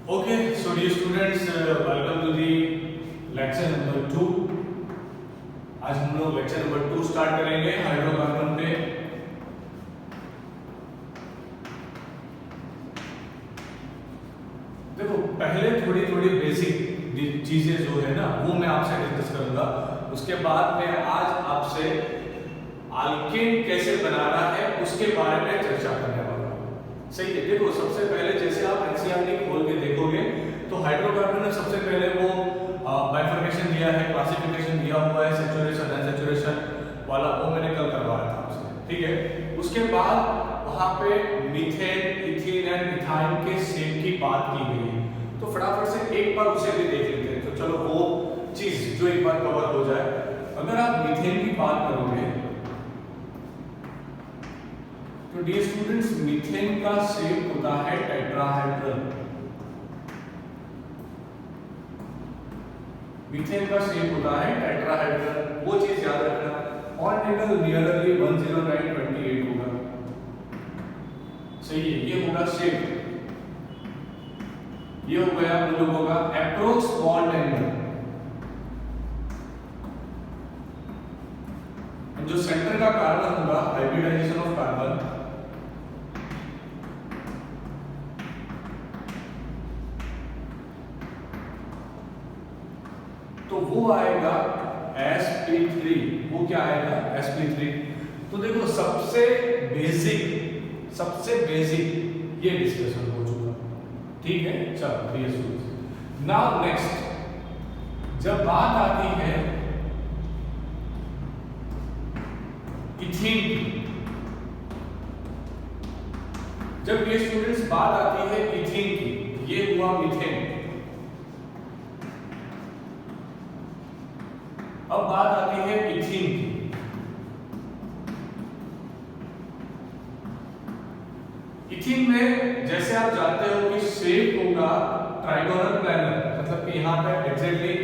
Okay, so dear students, welcome to the lecture number 2. आज हम लोग लेक्चर नंबर 2 स्टार्ट करेंगे हाइड्रोकार्बन पे। देखो पहले थोड़ी थोड़ी बेसिक चीजें जो है ना वो मैं आपसे डिस्कस करूंगा, उसके बाद मैं आज आपसे अल्केन कैसे बनाना है उसके बारे में चर्चा करने वाला हूं। सही है। देखो सबसे पहले जैसे आप एनसीईआरटी खोल के देखोगे तो हाइड्रोकार्बन ने सबसे पहले वो बाइफर्केशन दिया है, क्लासिफिकेशन दिया हुआ है, सैचुरेशन अनसैचुरेशन वाला, वो मैंने कल करवाया था आपसे। ठीक है। उसके बाद वहां पे मीथेन, इथीन एंड मिथाइन के शेप की बात की गई है, तो फटाफट से एक बार उसे भी देख लेते हैं। तो चलो वो चीज जो एक बार कवर हो जाए। अगर आप मीथेन की बात करोगे तो डियर स्टूडेंट्स मीथेन का शेप होता है टेट्राहेड्रल। मीथेन का शेप होता है टेट्राहेड्रल, वो चीज याद रखना। बॉन्ड एंगल नियरली 109.28 होगा। सही है, ये होगा शेप। ये हो गया हम लोगों का अप्रोक्स बॉन्ड एंगल। जो सेंटर का कार्बन होगा, हाइब्रिडाइजेशन ऑफ कार्बन, तो वो आएगा sp3। वो क्या आएगा sp3। तो देखो सबसे बेसिक ये डिस्कशन हो चुका। ठीक है, चलो डियर स्टूडेंट्स, नाउ नेक्स्ट जब बात आती है इथीन की, जब डियर स्टूडेंट्स बात आती है इथीन की, ये हुआ मीथेन। अब बात आती है इथीन की। इथीन में जैसे आप जानते हो कि शेप होगा ट्राइगोनल प्लेनर, मतलब कि यहां पे एग्जैक्टली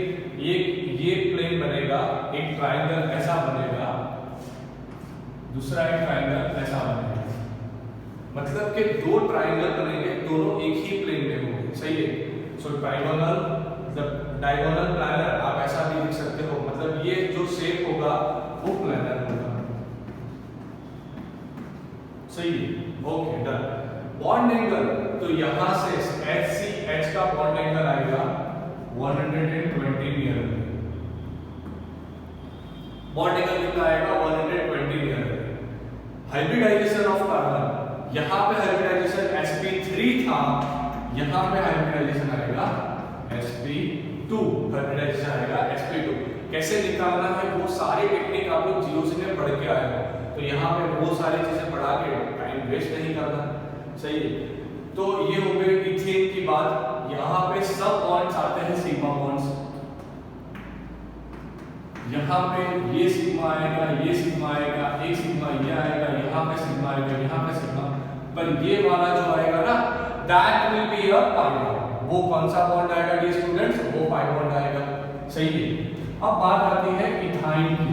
ये प्लेन बनेगा, एक ट्रायंगल ऐसा बनेगा, दूसरा एक ट्रायंगल ऐसा बनेगा, मतलब कि दो ट्रायंगल बनेंगे, दोनों एक ही प्लेन में होंगे। सही है। सो ट्राइगोनल मतलब डायगोनल प्लेनर आप ऐसा भी लिख सकते हो, मतलब ये जो शेप होगा वो प्लेनर होगा। सही है। Okay done. बॉन्ड एंगल तो यहां से HCH का बॉन्ड एंगल आएगा 120 नियर। बॉन्ड एंगल कितना आएगा 120 नियर। हाइब्रिडाइजेशन ऑफ कार्बन, यहां पे हाइब्रिडाइजेशन sp3 था, यहां पे हाइब्रिडाइजेशन आएगा sp2। हाइब्रिडाइजेशन आएगा sp2। कैसे निकालना है वो सारी टेक्निक आप लोग जीरो से में पढ़ के आए हो, तो यहाँ पे वो सारी चीजें पढ़ा के टाइम वेस्ट नहीं करना। सही है। तो ये हो गई इथेन की बात। यहाँ पे सब बॉन्ड्स आते हैं सिग्मा बॉन्ड्स, यहाँ पे ये सिग्मा आएगा, ये सिग्मा आएगा, एक सिग्मा ये आएगा, यहाँ पे सिग्मा आएगा, यहाँ पे सिग्मा, पर ये वाला जो आएगा ना that will be a pi bond. वो कौन सा बॉन्ड आएगा डियर स्टूडेंट्स, वो पाई बॉन्ड आएगा। सही है। अब बात आती है इथाइन की।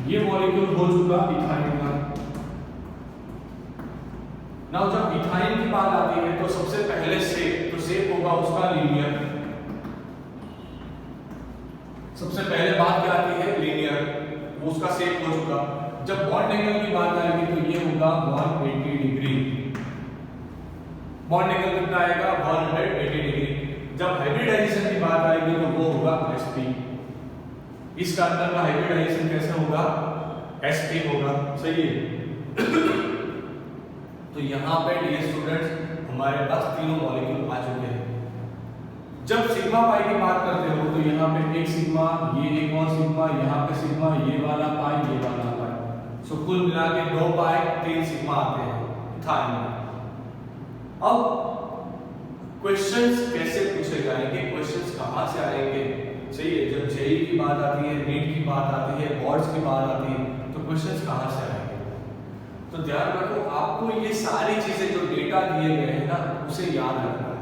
ये मॉलिक्यूल हो चुका इथाइन का। नाउ जब इथाइन की बात आती है तो सबसे पहले शेप होगा उसका लीनियर। सबसे पहले बात क्या आती है लीनियर, वो उसका शेप हो चुका। जब बॉन्ड एंगल की बात आएगी तो ये होगा 180 डिग्री। बॉन्ड एंगल कितना आएगा 180 डिग्री। जब हाइब्रिडाइजेशन की बात आएगी तो वो होगा sp। इस कार्बन का हाइब्रिडाइजेशन कैसे होगा sp होगा। सही है। तो यहाँ पे डियर स्टूडेंट्स हमारे पास तीनों मॉलिक्यूल आ चुके हैं। जब सिग्मा पाई की बात करते हो तो यहाँ पे एक सिग्मा, ये एक और सिग्मा, यहाँ पे सिग्मा, ये वाला पाई, ये वाला पाई, सो कुल मिला के 2 पाई 3 सिग्मा आते हैं इथाइन में। अब क्वेश्चंस कैसे पूछे जाएंगे, क्वेश्चंस कहाँ से आएंगे। सही है। जब जेई की बात आती है, नीट की बात आती है, बोर्ड्स की बात आती है, तो क्वेश्चंस कहाँ से आएंगे। तो ध्यान रखो आपको ये सारी चीजें जो डेटा दिए गए हैं ना उसे याद रखना है।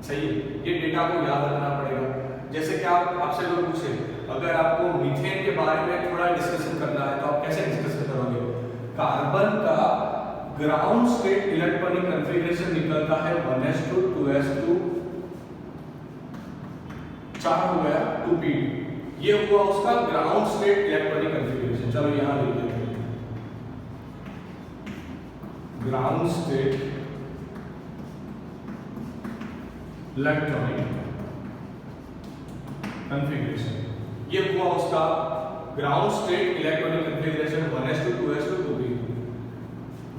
सही है। ये डेटा को याद रखना पड़ेगा। जैसे कि आपसे लोग पूछे अगर आपको मीथेन के बारे में थोड़ा डिस्कशन करना है तो आप कैसे डिस्कशन करोगे। कार्बन का ग्राउंड स्टेट इलेक्ट्रॉनिक कॉन्फ़िगरेशन निकलता है 1s2 2s2 4 हो गया 2p। ये हुआ उसका ग्राउंड स्टेट इलेक्ट्रॉनिक कॉन्फ़िगरेशन। चलो यहां लिख देते हैं ग्राउंड स्टेट इलेक्ट्रॉनिक कॉन्फ़िगरेशन। ये हुआ उसका ground state electronic configuration 1s2 2s2 2p।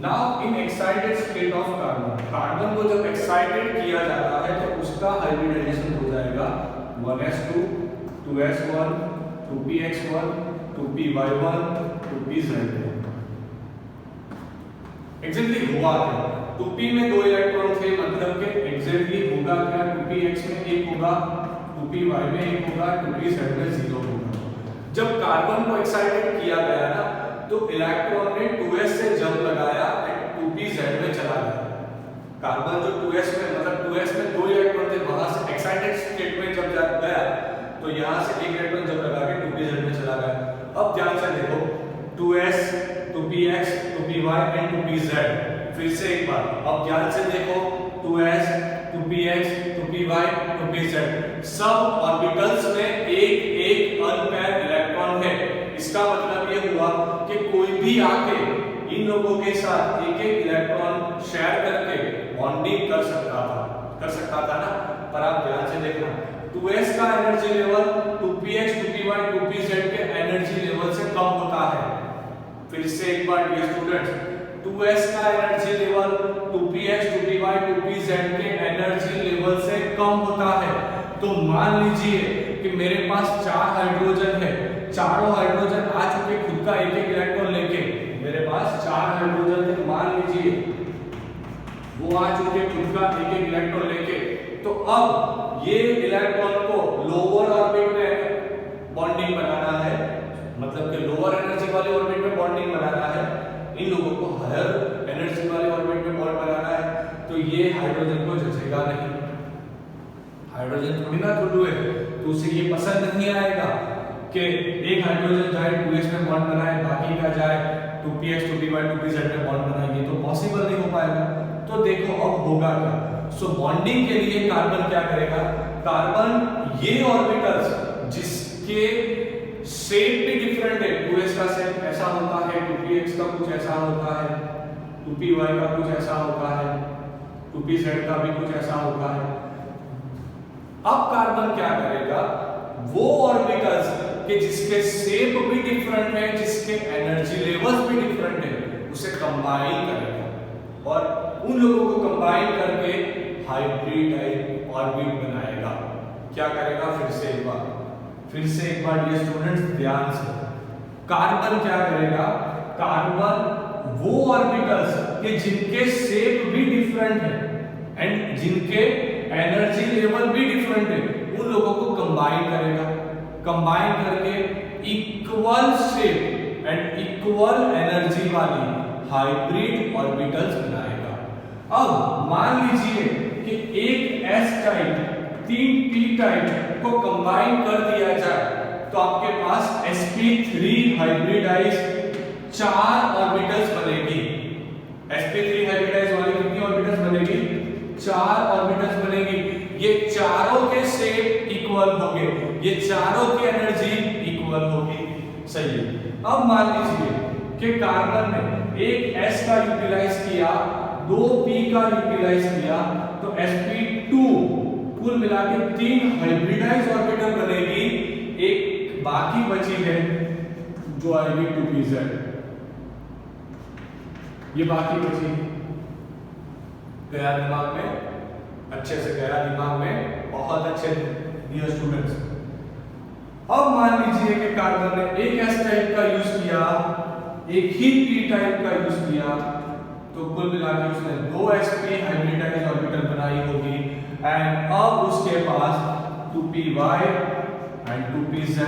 Now in excited state of carbon, carbon को जब एक्साइटेड किया जाता है तो उसका हाइब्रिडाइजेशन हो जाएगा 1s2 2s1 2px1 2py1 2pz1। Exactly हुआ क्या? 2p में 2 इलेक्ट्रॉन थे, मतलब कि एग्जैक्टली होगा क्या? 2px में 1 होगा, 2py में 1 होगा, 2pz में 0 होगा। जब कार्बन को एक्साइटेड किया गया ना तो इलेक्ट्रॉन ने 2s से जंप लगाया एंड 2pz में चला गया। कार्बन जो 2s में मतलब 2s में 2 इलेक्ट्रॉन थे, वहां से एक्साइटेड स्टेट में जब गया तो यहां से 1 इलेक्ट्रॉन जब लगा के 2pz में चला गया। अब ध्यान से देखो 2s 2px 2py and 2pz। फिर से एक बार अब ध्यान से देखो 2s 2px 2py 2pz, sub orbitals में एक अनपेयर इलेक्ट्रॉन है। इसका मतलब ये हुआ कि कोई भी आके इन लोगों के साथ एक इलेक्ट्रॉन शेयर करके बॉन्डिंग कर सकता था ना। पर आप ध्यान से देखना 2s का energy level 2px 2py 2pz के एनर्जी लेवल से कम होता है। फिर से एक बार डियर स्टूडेंट्स, 2s का energy level 2px 2py 2pz के एनर्जी लेवल से कम होता है। तो मान लीजिए कि मेरे पास 4 हाइड्रोजन है, चारों हाइड्रोजन आ चुके खुद का एक इलेक्ट्रॉन लेके। मेरे पास 4 हाइड्रोजन थे, मान लीजिए वो आ चुके खुद का एक इलेक्ट्रॉन लेके। तो अब ये इलेक्ट्रॉन को लोअर ऑर्बिट में बॉन्डिंग बनाना है, मतलब कि लोअर एनर्जी वाले ऑर्बिट में बॉन्डिंग बनाना है। इन लोगों को हायर एनर्जी वाले ऑर्बिट में बॉन्ड बनाना है। तो ये हाइड्रोजन को जचेगा नहीं, हाइड्रोजन थोड़ी ना टुल्लू है, तो उसे ये पसंद नहीं आएगा कि एक हाइड्रोजन जाए 2s में बॉन्ड बनाए, बाकी का जाए 2px 2py 2pz में बॉन्ड बनाए। ये तो पॉसिबल नहीं हो पाएगा। तो देखो अब होगा क्या? सो बॉन्डिंग के लिए कार्बन क्या करेगा? कार्बन ये ऑर्बिटल्स जिसके शेप भी डिफरेंट है, 2s का शेप ऐसा होता है, 2px का कुछ ऐसा होता है, 2py का कुछ ऐसा होता है, 2pz का भी कुछ ऐसा होता है। अब कार्बन क्या करेगा? वो ऑर्बिटल्स कि जिसके शेप भी डिफरेंट है, जिसके एनर्जी लेवल्स भी डिफरेंट है, उसे कंबाइन करेगा और उन लोगों को कंबाइन करके हाइब्रिड ऑर्बिट बनाएगा। क्या करेगा? फिर से एक बार ये स्टूडेंट्स ध्यान से, कार्बन क्या करेगा? कार्बन वो ऑर्बिटल्स के जिनके शेप भी डिफरेंट है एंड जिनके एनर्जी लेवल भी डिफरेंट है, उन लोगों को कंबाइन करेगा। कंबाइन करके equal shape and equal energy वाली हाइब्रिड ऑर्बिटल्स बनाएगा। अब मान लीजिए कि एक s टाइप 3 p टाइप को कंबाइन कर दिया जाए तो आपके पास sp3 हाइब्रिडाइज 4 ऑर्बिटल्स बनेगी। sp3 हाइब्रिडाइज वाली कितनी ऑर्बिटल्स बनेगी? 4 ऑर्बिटल्स बनेगी। ये चारों के शेप इक्वल होंगे, ये चारों की एनर्जी इक्वल होगी। सही है। अब मान लीजिए कि कार्बन ने एक s का यूटिलाइज किया, 2 p का यूटिलाइज किया, तो sp2 कुल मिला के 3 हाइब्रिडाइज ऑर्बिटल बनेगी। एक बाकी बची है जो आएगी 2pz, ये बाकी बची गया दिमाग में, अच्छे से गया दिमाग में, बहुत अच्छे डियर स्टूडेंट्स। अब मान लीजिए कि कार्बन ने एक s टाइप का यूज किया, एक ही p टाइप का यूज किया, तो कुल मिला के उसने 2 sp हाइब्रिडाइज ऑर्बिटल बनाई होगी एंड अब उसके पास 2py एंड 2pz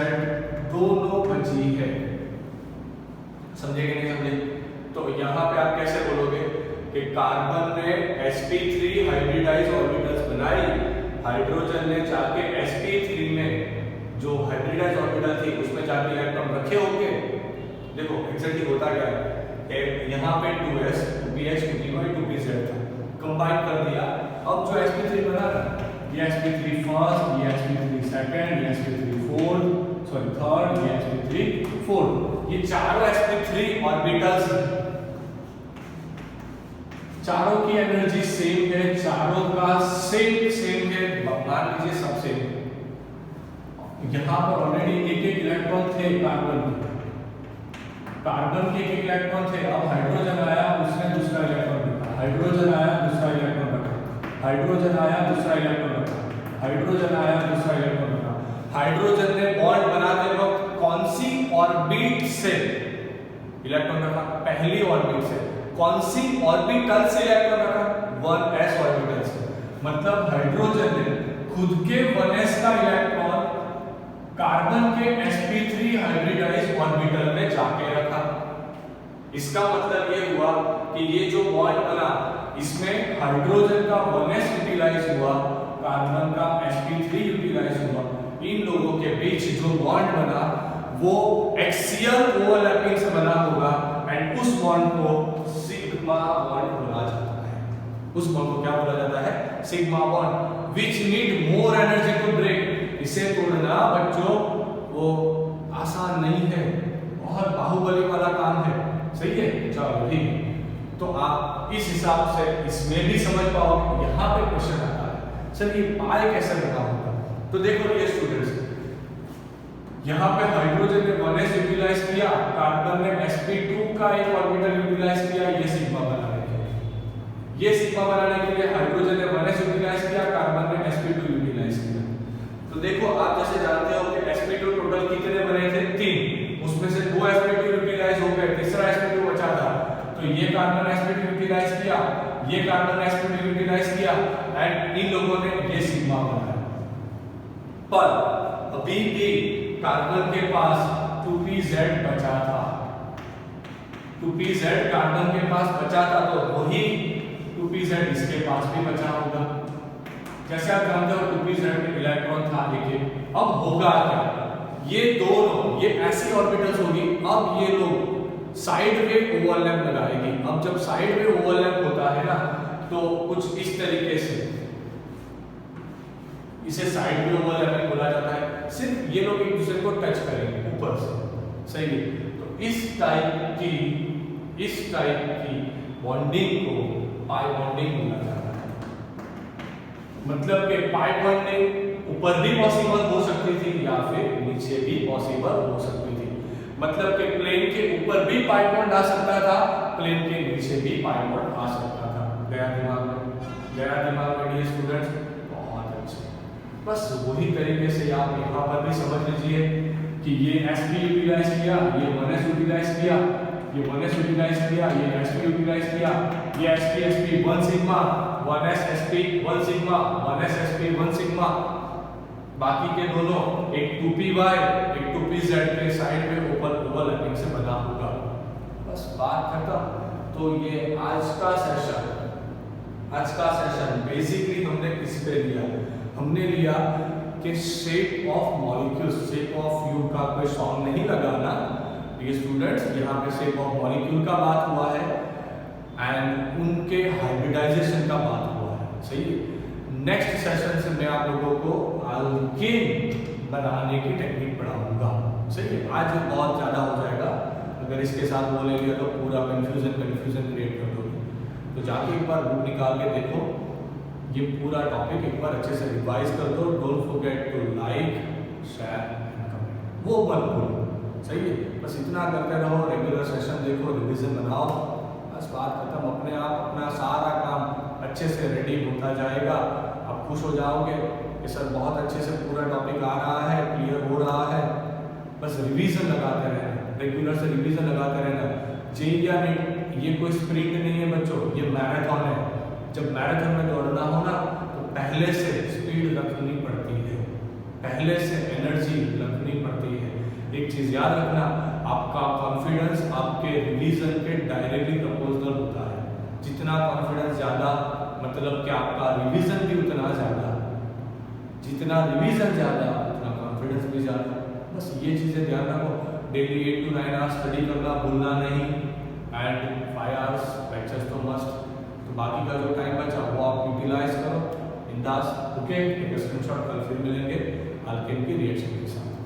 दोनों बची है। समझे कि नहीं समझे? तो यहां पे आप कैसे बोलोगे कि कार्बन ने sp3 हाइब्रिडाइज ऑर्बिटल्स बनाई, हाइड्रोजन ने जाके sp3 में जो हाइब्रिडाइज ऑर्बिटल थी उसमें जाके इलेक्ट्रॉन रखे होंगे। देखो एग्जैक्टली होता क्या है, यहाँ पे 2s 2p 2px 2py 2pz था, कंबाइन कर दिया। अब जो sp3 बना ना, ये sp3 फर्स्ट, ये sp3 सेकंड, ये sp3 थर्ड, ये sp3 फोर्थ। ये चारों sp3 ऑर्बिटल्स, चारों की एनर्जी सेम है, चारों का सेम है, मान लीजिए सब सेम है। यहाँ पर ऑलरेडी एक इलेक्ट्रॉन थे कार्बन के एक इलेक्ट्रॉन थे। अब हाइड्रोजन आया, उसने दूसरा इलेक्ट्रॉन रखा, हाइड्रोजन आया, दूसरा इलेक्ट्रॉन रखा, हाइड्रोजन आया, दूसरा इलेक्ट्रॉन रखा, हाइड्रोजन आया, दूसरा इलेक्ट्रॉन रखा। हाइड्रोजन ने बॉन्ड बनाते वक्त कौन सी ऑर्बिट से इलेक्ट्रॉन रखा? पहली ऑर्बिट से। कौन सी ऑर्बिटल से इलेक्ट्रॉन रखा? 1s ऑर्बिटल से। मतलब हाइड्रोजन ने खुद के 1s का इलेक्ट्रॉन कार्बन के sp3 हाइब्रिडाइज्ड ऑर्बिटल में जाके रखा। इसका मतलब ये हुआ कि ये जो बॉन्ड बना, इसमें हाइड्रोजन का 1s यूटिलाइज हुआ, कार्बन का sp3 यूटिलाइज हुआ। इन लोगों के बीच जो बॉन्ड बना वो एक्सियल ओवरलैपिंग से बना होगा, एंड उस बॉन्ड को सिग्मा बॉन्ड बोला जाता है। उस बॉन्ड को क्या बोला जाता है? Sigma bond, which need more energy to break. इसे तोड़ना बच्चों वो आसान नहीं है, बहुत बाहुबली वाला काम है। सही है, चलो ठीक है। तो आप इस हिसाब से इसमें भी समझ पाओगे। यहाँ पे क्वेश्चन आता है, चलिए पाई कैसे बना होगा? तो देखो ये स्टूडेंट्स, यहाँ पे हाइड्रोजन ने 1s यूटिलाइज किया, कार्बन ने sp2 का एक ऑर्बिटल यूटिलाइज किया, ये सिग्मा बनाने के लिए। ये सिग्मा बनाने के लिए हाइड्रोजन ने 1s यूटिलाइज किया, कार्बन ने sp2 यूटिलाइज किया। तो देखो आप जैसे जानते हो कि sp2 टोटल कितने बने थे? 3। उसमें से 2 sp2 यूटिलाइज हो गए, तीसरा sp2 बचा था। तो ये कार्बन sp2 यूटिलाइज किया, ये कार्बन sp2 यूटिलाइज किया, एंड इन लोगों ने ये सिग्मा बनाया। पर अभी भी कार्बन के पास 2pz बचा था। 2pz कार्बन के पास बचा था, तो वही 2pz इसके पास भी बचा होगा। जैसे आप जानते हो 2pz में इलेक्ट्रॉन था एक। अब होगा क्या? ये दोनों, ये ऐसी ऑर्बिटल्स होगी, अब ये लोग साइड में ओवरलैप लगाएंगे। अब जब साइड में ओवरलैप होता है ना, तो कुछ इस तरीके से, इसे साइड में ओवरलैपिंग बोला जाता है। सिर्फ ये लोग एक दूसरे को टच करेंगे ऊपर से, सही है। तो इस टाइप की बॉन्डिंग को पाई बॉन्डिंग बोला जाता है। मतलब कि पाई बॉन्डिंग ऊपर भी पॉसिबल हो सकती थी या फिर नीचे भी पॉसिबल हो सकती थी। मतलब कि प्लेन के ऊपर भी पाई बॉन्ड आ सकता था, प्लेन के नीचे भी पाई बॉन्ड आ सकता था। गया दिमाग में? गया दिमाग में ये स्टूडेंट्स? बहुत अच्छे। बस वही तरीके से आप यहाँ पर भी समझ लीजिए कि ये sp यूटिलाइज किया, ये 1s यूटिलाइज किया, ये 1s यूटिलाइज किया, ये sp यूटिलाइज किया, ये sp 1 sigma, 1s sp 1 sigma, 1s sp 1 sigma. बाकी के दोनों, एक 2py एक 2pz के साइड में ओवरलैपिंग से बना होगा। बस बात खत्म। तो ये आज का सेशन बेसिकली हमने किस पे लिया? हमने लिया कि shape of molecules, shape of you का कोई सॉन्ग नहीं लगाना ये स्टूडेंट्स। यहाँ पे शेप ऑफ मॉलिक्यूल का बात हुआ है एंड उनके हाइब्रिडाइजेशन का बात हुआ है, सही है। नेक्स्ट सेशन से मैं आप लोगों को अल्केन बनाने की टेक्निक पढ़ाऊंगा, सही है। आज बहुत ज़्यादा हो जाएगा, अगर इसके साथ वो ले लिया तो पूरा कन्फ्यूजन क्रिएट कर दोगे। तो जाके एक बार बुक निकाल के देखो, ये पूरा टॉपिक एक बार अच्छे से रिवाइज कर दो। Don't forget to like, share and comment, वो मत भूलो, सही है। बस इतना करते रहो, रेगुलर सेशन देखो, रिवीजन बनाओ, बस बात खत्म। अपने आप अपना सारा काम अच्छे से रेडी होता जाएगा। आप खुश हो जाओगे कि सर बहुत अच्छे से पूरा टॉपिक आ रहा है, क्लियर हो रहा है। बस रिवीजन लगाते रहना, रेगुलर से रिवीजन लगाते रहना। जेईई नीट ये कोई स्प्रिंट नहीं है बच्चों, ये मैराथन है। जब मैराथन में दौड़ना हो ना, तो पहले से स्पीड रखनी पड़ती है, पहले से एनर्जी रखनी पड़ती है। एक चीज याद रखना, आपका कॉन्फिडेंस आपके रिवीजन के डायरेक्टली प्रोपोर्शनल होता है। जितना कॉन्फिडेंस ज्यादा, मतलब कि आपका रिवीजन भी उतना ज्यादा, जितना रिवीजन ज्यादा उतना कॉन्फिडेंस भी ज्यादा। बस ये चीजें ध्यान रखो। डेली 8 to 9 आवर्स स्टडी करना भूलना नहीं। एंड 5 आवर्स लेक्चर्स तो मस्ट, तो बाकी का जो टाइम बचा वो आप यूटिलाइज करो बिंदास। ओके, एक स्क्रीनशॉट, कल फिर मिलेंगे अल्केन की रिएक्शन के साथ।